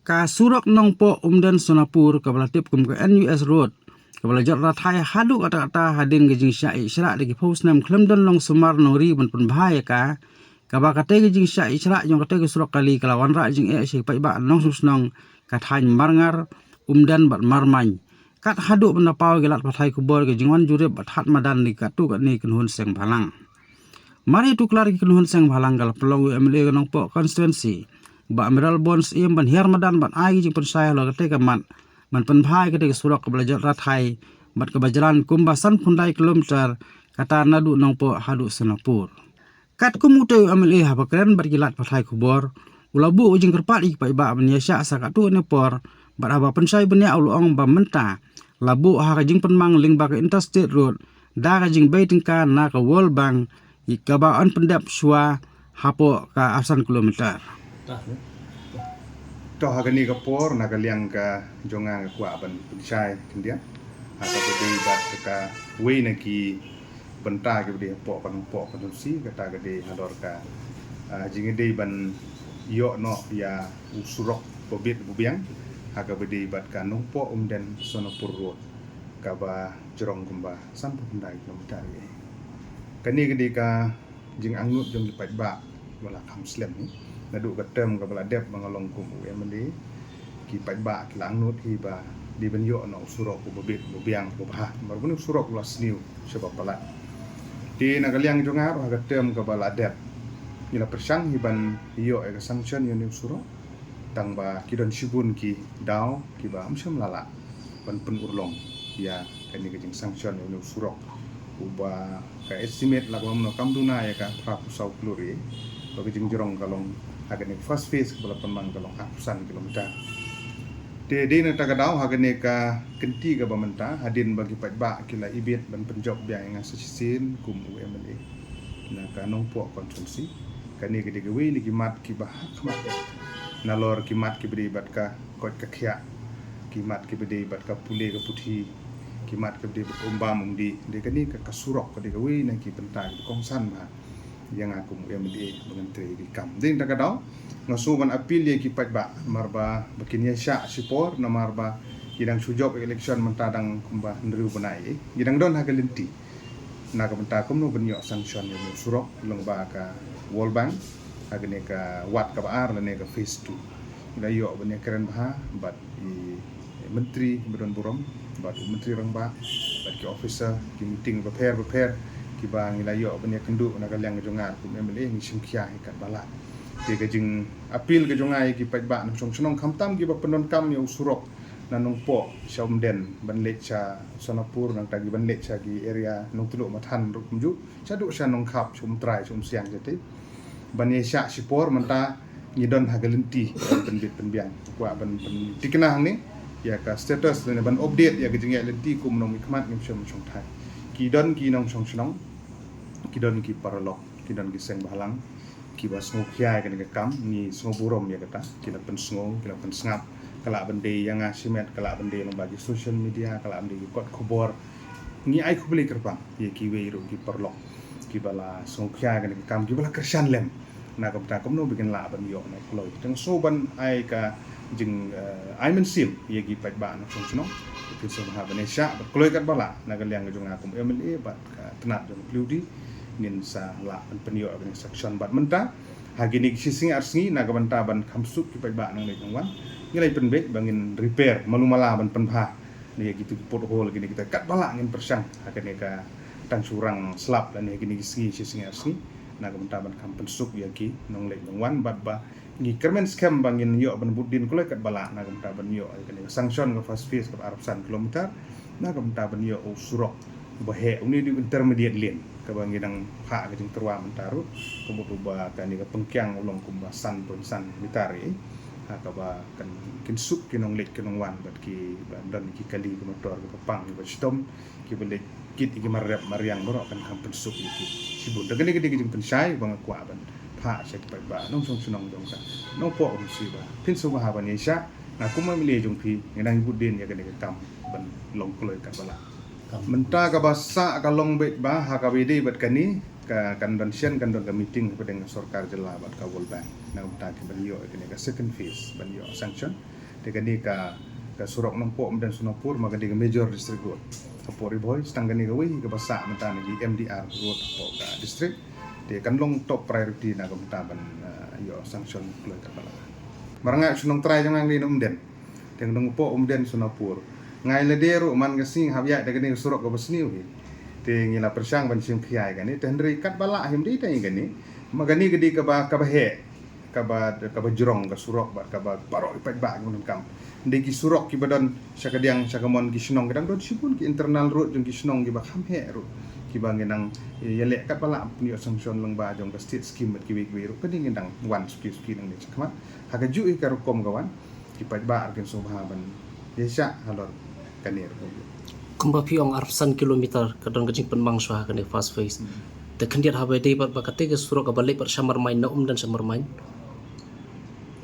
Ka surok nong po umdan Sonapur kabala tip kum ke NUS Road kabala jot rathai hadu kata hadin gejing syai isra lagi post nam klemdan long sumar nori ban pun bahaya ka kaba kate gejing syai isra jong kate ke surok kali kalawan ra jing si pai ba nong susnong kathan marngar umdan bat marmany kat hadu benda pau gelat pathai kubor gejing wan jurep bat hat madan li katu kat ni kenhun seng balang mari tu klar ki kenhun seng balang gal pelong MLA nong po constituency ba Emerald Bonds im ban hiar madan ban ai jing pensai lo kate ka man pen bhai kate surok ka belajar rathai bat ka bajalan kumbasan phundai kilometer kata nadu nong po hadu Sonapur kat kumute MLA ha bakren bat gilat pathai kubor ulabu jing kerpat ik pai ba ban yasha sakatu ne por bat aba pensai benya ulong ba menta labu ha ka jing penmang ling ba ka interstate road da ka jing baitingka na ka World Bank ikaba an pendap shua hapo ka asan kilometer toh hagani ka por nagaliang ka jonga ka kwa ban punchai kindia atau bedi bat ka we na ki benta ke bedi po kan si kata gede hador ka jingede ban yo no ya usurok bobit bubiang haga bedi bat ka nongpo umden Sonapur Road ka ba jorong kumba sampai pendai kilometer ye kani gede ka jing angut jong lipat ba wala kam slem ni nadu ka term ka bala dep mangalong kum UMD ki pai ba ki lang nut hi ba di ben yo no surok ku bobit bobiang bobha mar bun surok las new sebab bala di nagaliang jongar ha ka term ka bala dep ni la persang hi ban yo e ka sanction yo ni surok tang ba ki don shibun ki daw ki ba amsam lala ban pen urlong ya kani ka jing sanction yo ni surok uba ka estimate la no kamduna ya ka prapusau kluri bagi jing jorong kalong hagane first phase kepala pemang kalong ratusan kilometer. Di na tagadao hagane ka kenti ka bamenta hadin bagi patba kila ibit ban penjob biang nga sisisin kum UMLA. Na kanong po konsumsi kani gede gawe ni kimat ki bahak mat. Nalor kimat ki bedi bat ka kot ka khya. Kimat ki bedi bat ka pule ka puthi. Kimat ki bedi bat umbam di kani ka kasurok ka de gawe na ki pentai kongsan ba. Yang aku MLA menteri di kam din tagadao ngasuban apil ye kipat ba marba bakinya sya sipor na marba gidang sujok election mentadang kumba ndriu banai gidang don hagalenti na ka menta kumno benyo sanction yo surok lengba ka World Bank hagne ka wat ka baar ne ka phase 2 ida yo bene keren bah bat i menteri bedon burom bat menteri rangba bat ki officer ki meeting prepare kiba ngilayo banya kendu nagaliang jongar ku MLA ni simkia ikat bala te gajing apil ke jongai ki pajba nang sonong kamtam ki ba penon kam yo surok nanong po Somden ban lecha Sonapur nang tagi ban lecha ki area nong tuluk mathan rukumju chadu sya nong khap chum trai chum siang jete ban yesha sipor menta ngidon hagalenti ban bit penbiang kwa ban dikenah ni ya ka status ne ban update ya gajing lenti ku menong ikmat ngim syom chong thai kidon ki nong chong chnong kidon ki paralok kidon ki seng balang ki bas ngokhya kan ke kam ni sngoburom ya kata kila pen sngo kila pen sngap kala bende yang asimet kala bende long bagi social media kala bende kot khobor ni ai khubli kerpang ye ki we ro ki parlok ki bala ngokhya kan ke kam ki bala kersan lem na kam ta komno bikin la ban yo na kloi teng so ban ai ka jing ai men sim ye ki pat ba na chong chno ki so ha banesha kloi kat bala na galiang jong akum MLA bat ka tenat jong pludi nin sa la penyo abang section bat menta hagini sising arsni naga benta ban khamsuk ki ba nang le jongwan ngilai penbe bangin repair malumala ban penbha ni gitu pothole gini kita kat bala ngin persang hakane ka tang surang slap dan gini sising arsni naga benta ban khampensuk ya ki nang le jongwan bat ba ni kermen scam bangin yo ban budin kulai kat bala naga benta ban yo kane sanction ka first phase ka arabsan kilometer naga benta ban yo surok bahe uni di intermediate lane kabang gidang ha giding terwa mentaru kemudian ba kani ka pengkyang ulong kumba san mitari ha kaba kan kinsuk kinong lek kinong wan bat ki bandan ki kali ke motor ke pang ba stom ki bele kit ki marap mariang boro kan hampen suk ki sibun dagani giding pensai bang kwa ban pha sek ba nong song sunong dong ka no po om si ba pin su ba ban yesha na kuma mile jong pi ngadang budin ya gani ka kam ban long kloi ka bala menta ka basa ka long bet ba ha ka bidi bat kani ka convention kan don ka meeting pada dengan sarkar jela bat ka World Bank na uta ki ban yo ka second phase ban yo sanction Kani ka Surok Nongpo dan Sunapur maka di major district road. Kapori boy stang kani gawi ke basa mentana di MDR road po ka district. Di kanlong top priority na kamtaban yo sanction keluar kapala. Maranga sunong try jangan di Umden. Teng Nongpo Umden Sunapur. Ngai ledero man gasing habya de kani Surok ka basniu hi. Ti ngila persyang ban sim khiai kani tendri kat bala him di tai kani. Magani gedi ka ba he ka ba jurong ka Surok ba ka ba parok ipat ba ngun kam. Ndi ki Surok ki badan sakadiang sakamon ki sinong kadang don sipun ki internal road jong ki sinong ki ba kham he road ki ba ngenang yele kat bala ni sanction lang ba jong ka state scheme ki wi ru kani ngendang wan ski nang ni khama haga ju ka rukom kawan ki pat ba arkin subhaban yesa halor kanir kumba piong arsan kilometer kadang kecing penmang suah kene fast face te kandiat habe dei bat bakate ke Surok ka balik per samar main na dan samar main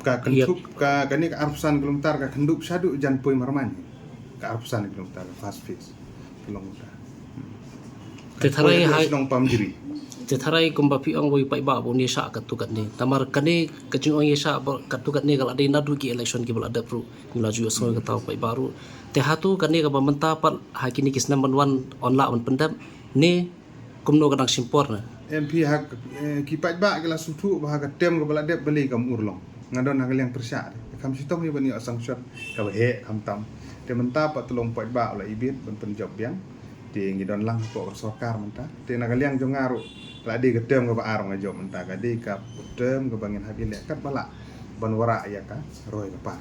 ka kendup ka kani ka arsan kilometer ka kendup sadu jan poi marman ka arsan kilometer fast face kilometer te tharai hai nong pam diri te tharai kumba piong woi pai ba bo ni sa ka tukat ni tamar kane kecing ong sa ka tukat ni kala dei nadu ki election ki bala da pro nglaju so ka tau pai baru te hatu kane ka bamenta pat hakini kis number 1 on la on pendam ni kumno kadang simpor na MP hak kipat ba kala sutu bah ka tem ka bala dep beli kam urlong ngadon hak yang persya kam sitong ni bani sanction ka he kam tam te menta pa tolong pat ba la ibit ben penjob yang ti ngidon lang po sokar menta te nagaliang jongaru la di ka tem ka ba arong ajo menta ka di ka tem ka bangin hak ile kat bala ban wara ya ka roy ka pa